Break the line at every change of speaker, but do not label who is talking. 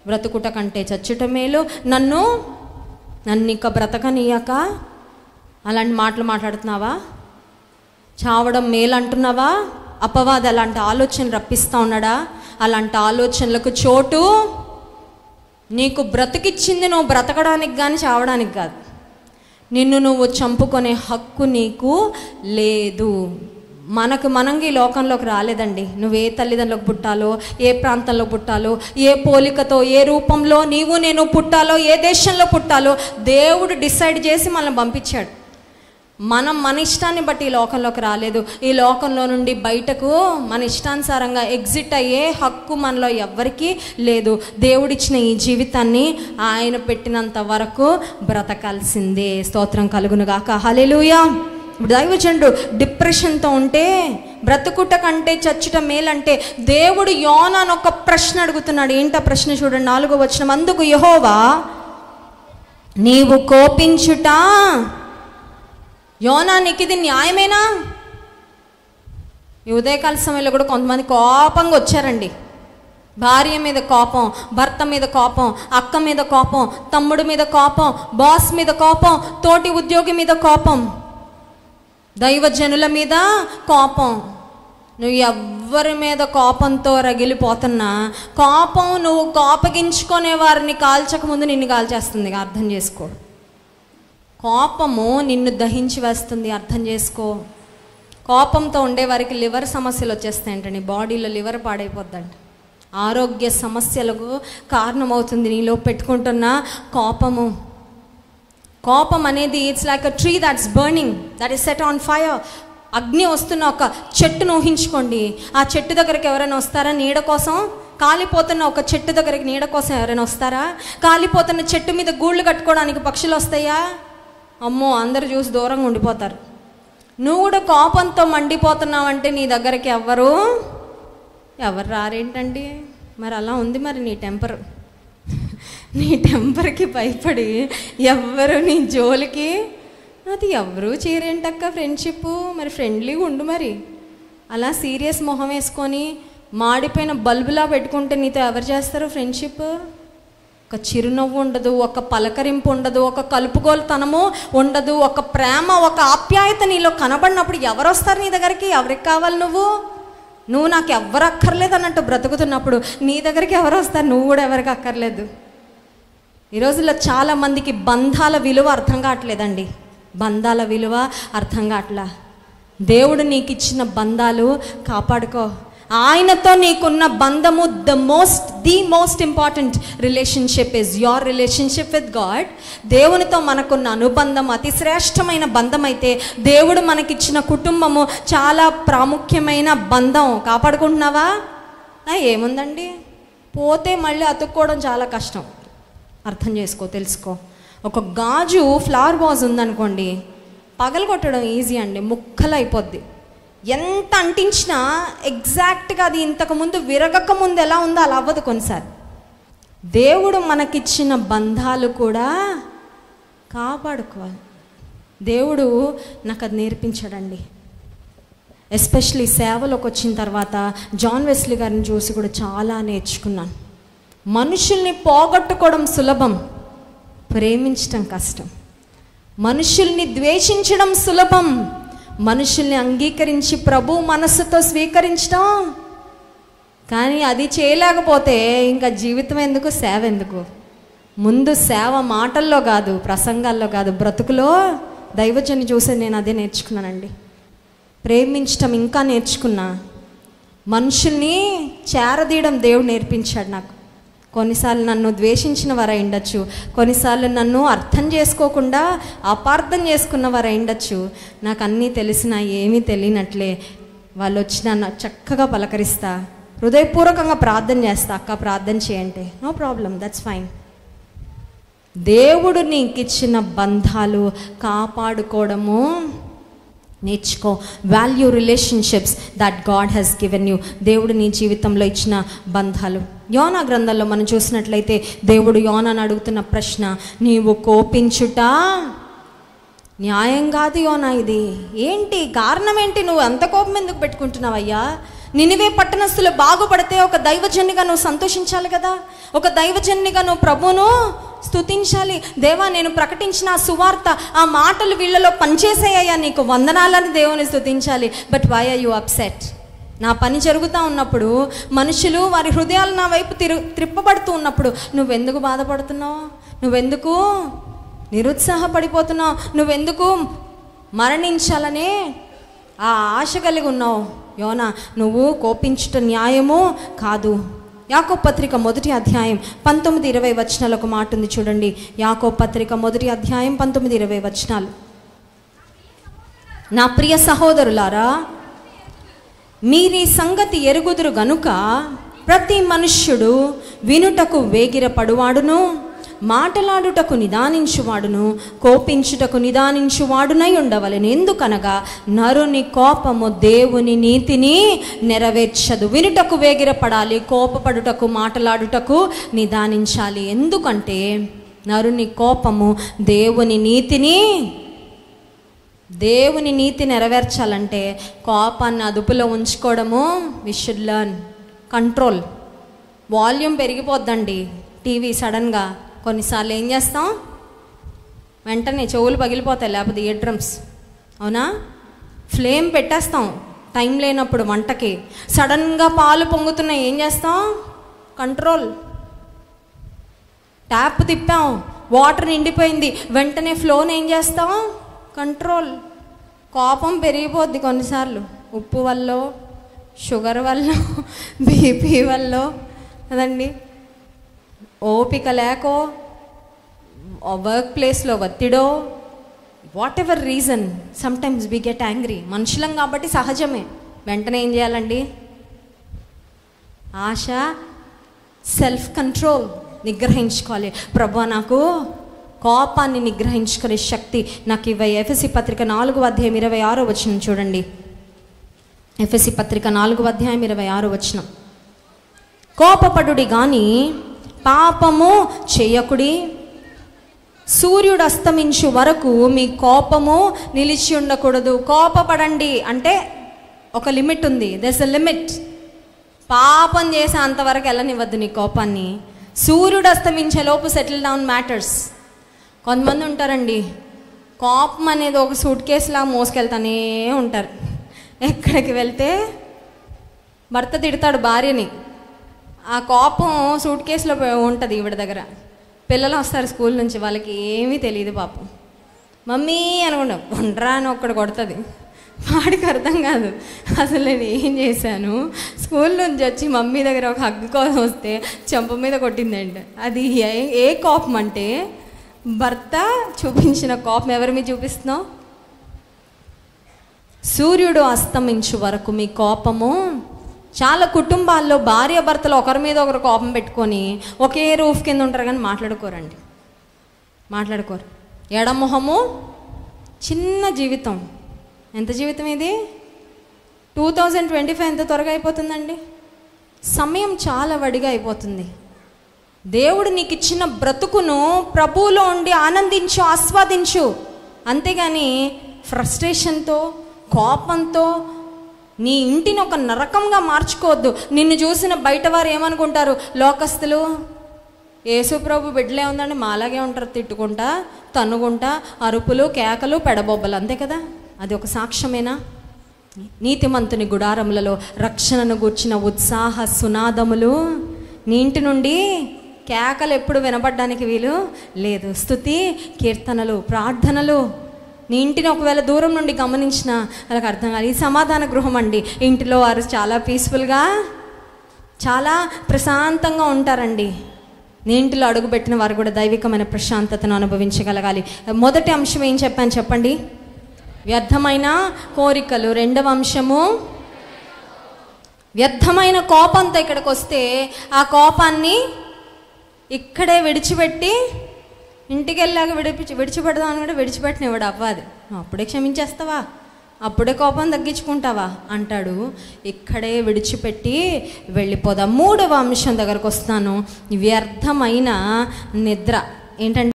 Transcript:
బ్రతుకుట కంటే చచ్చుట మేలు, నన్ను ఇక బ్రతకనీయక. అలాంటి మాటలు మాట్లాడుతున్నావా? చావడం మేలు అంటున్నావా? అపవాది అలాంటి ఆలోచనలు రప్పిస్తూ ఉన్నాడా? అలాంటి ఆలోచనలకు చోటు. నీకు బ్రతికిచ్చింది నువ్వు బ్రతకడానికి కానీ చావడానికి కాదు. నిన్ను నువ్వు చంపుకునే హక్కు నీకు లేదు. మనంగా ఈ లోకంలోకి రాలేదండి. నువ్వు ఏ తల్లిదండ్రులకు పుట్టాలో, ఏ ప్రాంతంలో పుట్టాలో, ఏ పోలికతో, ఏ రూపంలో నీవు నేను పుట్టాలో, ఏ దేశంలో పుట్టాలో దేవుడు డిసైడ్ చేసి మనల్ని పంపించాడు. మన ఇష్టాన్ని బట్టి ఈ లోకంలోకి రాలేదు. ఈ లోకంలో నుండి బయటకు మన ఇష్టానుసారంగా ఎగ్జిట్ అయ్యే హక్కు మనలో ఎవ్వరికీ లేదు. దేవుడిచ్చిన ఈ జీవితాన్ని ఆయన పెట్టినంత వరకు బ్రతకాల్సిందే. స్తోత్రం కలుగునుగాక. హల్లెలూయా. ఇప్పుడు దైవజనుడు డిప్రెషన్తో ఉంటే బ్రతుకుట కంటే చచ్చుట మేలంటే దేవుడు యోనాను ఒక ప్రశ్న అడుగుతున్నాడు. ఏంటా ప్రశ్న చూడండి, 4వ వచనం. అందుకు యెహోవా, నీవు కోపించుట, యోనా నీకు ఇది న్యాయమేనా? ఈ ఉదయకాల సమయంలో కూడా కొంతమంది కోపంగా వచ్చారండి. భార్య మీద కోపం, భర్త మీద కోపం, అక్క మీద కోపం, తమ్ముడి మీద కోపం, బాస్ మీద కోపం, తోటి ఉద్యోగి మీద కోపం, దైవజనుల మీద కోపం. నువ్వు ఎవ్వరి మీద కోపంతో రగిలిపోతున్నా కోపం నువ్వు కోపగించుకునే వారిని కాల్చకముందు నిన్ను కాల్చేస్తుంది. అర్థం చేసుకో. కోపము నిన్ను దహించి వేస్తుంది. అర్థం చేసుకో. కోపంతో ఉండే వారికి లివర్ సమస్యలు వచ్చేస్తాయంటండి. బాడీలో లివర్ పాడైపోద్దంట. ఆరోగ్య సమస్యలకు కారణమవుతుంది నీలో పెట్టుకుంటున్న కోపము. కోపం అనేది it's like a tree that's burning, that is set on fire. అగ్ని వస్తున్న ఒక చెట్టును ఊహించుకోండి. ఆ చెట్టు దగ్గరికి ఎవరైనా వస్తారా నీడ కోసం? కాలిపోతున్న ఒక చెట్టు దగ్గరికి నీడ కోసం ఎవరైనా వస్తారా? కాలిపోతున్న చెట్టు మీద గూళ్ళు కట్టుకోవడానికి పక్షులు వస్తాయా? అమ్మో, అందరు చూసి దూరంగా ఉండిపోతారు. నువ్వు కూడా కోపంతో మండిపోతున్నావంటే నీ దగ్గరికి ఎవరు రారేంటండి? మరి అలా ఉంది మరి నీ టెంపర్. నీ టెంపర్కి భయపడి ఎవ్వరు నీ జోలికి అది ఎవరు చేయరేంటక్క ఫ్రెండ్షిప్. మరి ఫ్రెండ్లీగా ఉండు. మరి అలా సీరియస్ మొహం వేసుకొని మాడిపోయిన బల్బులా పెట్టుకుంటే నీతో ఎవరు చేస్తారు ఫ్రెండ్షిప్? ఒక చిరునవ్వు ఉండదు, ఒక పలకరింపు ఉండదు, ఒక కలుపుగోలుతనము ఉండదు, ఒక ప్రేమ, ఒక ఆప్యాయత నీలో కనబడినప్పుడు ఎవరు వస్తారు నీ దగ్గరికి? ఎవరికి కావాలి? నువ్వు నాకు ఎవరు అక్కర్లేదు అన్నట్టు బ్రతుకుతున్నప్పుడు నీ దగ్గరికి ఎవరు వస్తారు? నువ్వు కూడా ఎవరికి అక్కర్లేదు. ఈ రోజుల్లో చాలామందికి బంధాల విలువ అర్థం కావట్లేదండి. బంధాల విలువ అర్థం కావట్లా. దేవుడు నీకు ఇచ్చిన బంధాలు కాపాడుకో. ఆయనతో నీకున్న బంధము the most important relationship is your relationship with God. దేవునితో మనకున్న అనుబంధం అతి శ్రేష్టమైన బంధం అయితే దేవుడు మనకిచ్చిన కుటుంబము చాలా ప్రాముఖ్యమైన బంధం. కాపాడుకుంటున్నావా? ఏముందండి, పోతే మళ్ళీ అతుక్కోవడం చాలా కష్టం. అర్థం చేసుకో, తెలుసుకో. ఒక గాజు ఫ్లవర్ వాజ్ ఉందనుకోండి, పగలగొట్టడం ఈజీ అండి, ముక్కలు అయిపోద్ది. ఎంత అంటించినా ఎగ్జాక్ట్గా అది ఇంతకుముందు విరగక ముందు ఎలా ఉందో అలా అవ్వదు కొన్నిసార్లు. దేవుడు మనకిచ్చిన బంధాలు కూడా కాపాడుకోవాలి. దేవుడు నాకు అది నేర్పించాడండి. ఎస్పెషలీ సేవలోకి వచ్చిన తర్వాత జాన్ వెస్లీ గారిని చూసి కూడా చాలా నేర్చుకున్నాను. మనుషుల్ని పోగొట్టుకోవడం సులభం, ప్రేమించడం కష్టం. మనుషుల్ని ద్వేషించడం సులభం, మనుషుల్ని అంగీకరించి ప్రభు మనస్సుతో స్వీకరించడం. కానీ అది చేయలేకపోతే ఇంకా జీవితం ఎందుకు, సేవ ఎందుకు? ముందు సేవ మాటల్లో కాదు, ప్రసంగాల్లో కాదు, బ్రతుకులో. దైవజన్ని చూసి నేను అదే నేర్చుకున్నానండి. ప్రేమించడం ఇంకా నేర్చుకున్నా. మనుషుల్ని చేరదీయడం దేవుడు నేర్పించాడు నాకు. కొన్నిసార్లు నన్ను ద్వేషించిన వారు అయిండొచ్చు, కొన్నిసార్లు నన్ను అర్థం చేసుకోకుండా అపార్థం చేసుకున్న వారు అయిండొచ్చు. నాకు అన్నీ తెలిసినా ఏమీ తెలియనట్లే వాళ్ళు వచ్చినా చక్కగా పలకరిస్తా, హృదయపూర్వకంగా ప్రార్థన చేస్తా. అక్క ప్రార్థన చేయంటే నో ప్రాబ్లం, దట్స్ ఫైన్. దేవుడు నీకు ఇచ్చిన బంధాలు కాపాడుకోవడము నేర్చుకో. Value relationships that God has given you. దేవుడు నీ జీవితంలో ఇచ్చిన బంధాలు. యోనా గ్రంథంలో మనం చూసినట్లయితే దేవుడు యోనాను అడుగుతున్న ప్రశ్న, నీవు కోపించుట న్యాయం కాదు యోనా. ఇది ఏంటి కారణం ఏంటి? నువ్వు అంత కోపం ఎందుకు పెట్టుకుంటున్నావయ్యా? నినివే పట్టణస్థులు బాగుపడితే ఒక దైవజన్నిగా నువ్వు సంతోషించాలి కదా. ఒక దైవజన్నిగా నువ్వు ప్రభువును స్తుతించాలి. దేవా, నేను ప్రకటించిన ఆ సువార్త, ఆ మాటలు వీళ్ళలో పనిచేసాయ్యా, నీకు వందనాలని దేవుని స్తుతించాలి. But why are you upset? నా పని జరుగుతూ ఉన్నప్పుడు మనుషులు వారి హృదయాలు నా వైపు త్రిప్పబడుతూ ఉన్నప్పుడు నువ్వెందుకు బాధపడుతున్నావు? నువ్వెందుకు నిరుత్సాహపడిపోతున్నావు? నువ్వెందుకు మరణించాలనే ఆ ఆశ కలిగి ఉన్నావు? యోనా, నువ్వు కోపించుట న్యాయము కాదు. యాకోబు పత్రిక 1వ అధ్యాయం 19-20 వచనాలకు మాట ఉంది చూడండి. యాకోబు పత్రిక 1వ అధ్యాయం 19-20 వచనాలు. నా ప్రియ సహోదరులారా, మీరీ సంగతి ఎరుగుదురు గనుక ప్రతి మనుష్యుడు వినుటకు వేగిరపడువాడును, మాటలాడుటకు నిదానించువాడును, కోపించుటకు నిదానించువాడునై ఉండవలెను. ఎందుకనగా నరుని కోపము దేవుని నీతిని నెరవేర్చదు. వినుటకు వేగిరపడాలి, కోపపడుటకు, మాటలాడుటకు నిదానించాలి. ఎందుకంటే నరుని కోపము దేవుని నీతి నెరవేర్చాలంటే కోపాన్ని అదుపులో ఉంచుకోవడము. We should learn control. Volume పెరిగిపోద్దండి టీవీ సడన్గా. కొన్నిసార్లు ఏం చేస్తాం, వెంటనే చెవులు పగిలిపోతాయి, లేకపోతే ఇయర్ డ్రమ్స్, అవునా? ఫ్లేమ్ పెట్టేస్తాం టైం లేనప్పుడు వంటకి. సడన్గా పాలు పొంగుతున్నాయి, ఏం చేస్తాం? కంట్రోల్. ట్యాప్ తిప్పాం, వాటర్ నిండిపోయింది, వెంటనే ఫ్లోని ఏం చేస్తాం? కంట్రోల్. కోపం పెరిగిపోద్ది కొన్నిసార్లు, ఉప్పు వల్ల, షుగర్ వల్ల, బీపీ వల్ల కదండి, ఓపిక లేకో, వర్క్ ప్లేస్లో ఒత్తిడో, whatever reason, sometimes we get angry. మనుషులం కాబట్టి సహజమే. వెంటనే ఏం చేయాలండి? ఆశ, సెల్ఫ్ కంట్రోల్ నిగ్రహించుకోవాలి. ప్రభువా, నాకు కోపాన్ని నిగ్రహించుకునే శక్తి నాకు ఇవ్వయి. ఎఫెసీ పత్రిక 4వ అధ్యాయం 26వ వచనం చూడండి. ఎఫెసీ పత్రిక 4వ అధ్యాయం 26వ వచనం. కోపపడుడి గాని పాపము చేయకుడి, సూర్యుడు అస్తమించు వరకు మీ కోపము నిలిచి ఉండకూడదు. కోపపడండి అంటే ఒక లిమిట్ ఉంది, దెర్స్ ఎ లిమిట్. పాపం చేసే అంతవరకు వెళ్ళనివ్వద్దు నీ కోపాన్ని. సూర్యుడు అస్తమించే లోపు సెటిల్ డౌన్ మ్యాటర్స్. కొంతమంది ఉంటారండి, కోపం అనేది ఒక సూట్ కేసులా మోసుకెళ్తానే ఉంటారు. ఎక్కడికి వెళ్తే భర్త తిడతాడు భార్యని, ఆ కోపం సూట్ కేసులో ఉంటుంది ఈవిడ దగ్గర. పిల్లలు వస్తారు స్కూల్ నుంచి, వాళ్ళకి ఏమీ తెలియదు పాపం. మమ్మీ అనుకుంటా, ఉండరా అని ఒక్కడు కొడుతుంది. వాడికి అర్థం కాదు అసలు నేను ఏం చేశాను. స్కూల్ నుంచి వచ్చి మమ్మీ దగ్గర ఒక హగ్గు కోసం వస్తే చెంప మీద కొట్టిందండి. అది ఏ కోపం అంటే భర్త చూపించిన కోపం. ఎవరి మీద చూపిస్తున్నావు? సూర్యుడు అస్తమించు వరకు మీ కోపము. చాలా కుటుంబాల్లో భార్య భర్తలు ఒకరి మీద ఒకరు కోపం పెట్టుకొని ఒకే రూఫ్ కింద ఉంటారు కానీ మాట్లాడుకోరండి, మాట్లాడుకోరు. ఎడమొహము, చిన్న జీవితం. ఎంత జీవితం ఇది? 2025 ఎంత త్వరగా అయిపోతుందండి. సమయం చాలా వడిగా అయిపోతుంది. దేవుడు నీకు ఇచ్చిన బ్రతుకును ప్రభువులో ఉండి ఆనందించు, ఆస్వాదించు. అంతేగాని ఫ్రస్ట్రేషన్తో, కోపంతో నీ ఇంటిని ఒక నరకంగా మార్చుకోవద్దు. నిన్ను చూసిన బయట వారు ఏమనుకుంటారు? లోకస్తులు, యేసు ప్రభు బిడ్డలే ఉందండి, మాలాగే ఉంటారు, తిట్టుకుంటా, తన్నుకుంటా, అరుపులు, కేకలు, పెడబొబ్బలు, అంతే కదా. అది ఒక సాక్ష్యమేనా? నీతిమంతుని గుడారములలో రక్షణను గూర్చిన ఉత్సాహ సునాదములు. నీ ఇంటి నుండి కేకలు ఎప్పుడు వినపడడానికి వీలు లేదు. స్తుతి, కీర్తనలు, ప్రార్థనలు. నీ ఇంటిని ఒకవేళ దూరం నుండి గమనించిన వాళ్ళకి అర్థం కాదు. ఈ సమాధాన గృహం అండి. ఇంటిలో వారు చాలా పీస్ఫుల్గా, చాలా ప్రశాంతంగా ఉంటారండి. నీ ఇంటిలో అడుగుపెట్టిన వారు కూడా దైవికమైన ప్రశాంతతను అనుభవించగలగాలి. మొదటి అంశం ఏం చెప్పాను చెప్పండి? వ్యర్థమైన కోరికలు. రెండవ అంశము వ్యర్థమైన కోపంతో ఇక్కడికి వస్తే ఆ కోపాన్ని ఇక్కడే విడిచిపెట్టి ఇంటికి వెళ్ళాక విడిచిపెడదామని కూడా విడిచిపెట్టినవాడు అవ్వదు. అప్పుడే క్షమించేస్తావా, అప్పుడే కోపం తగ్గించుకుంటావా అంటాడు. ఇక్కడే విడిచిపెట్టి వెళ్ళిపోదాం. మూడవ అంశం దగ్గరకు వస్తాను. వ్యర్థమైన నిద్ర. ఏంటంటే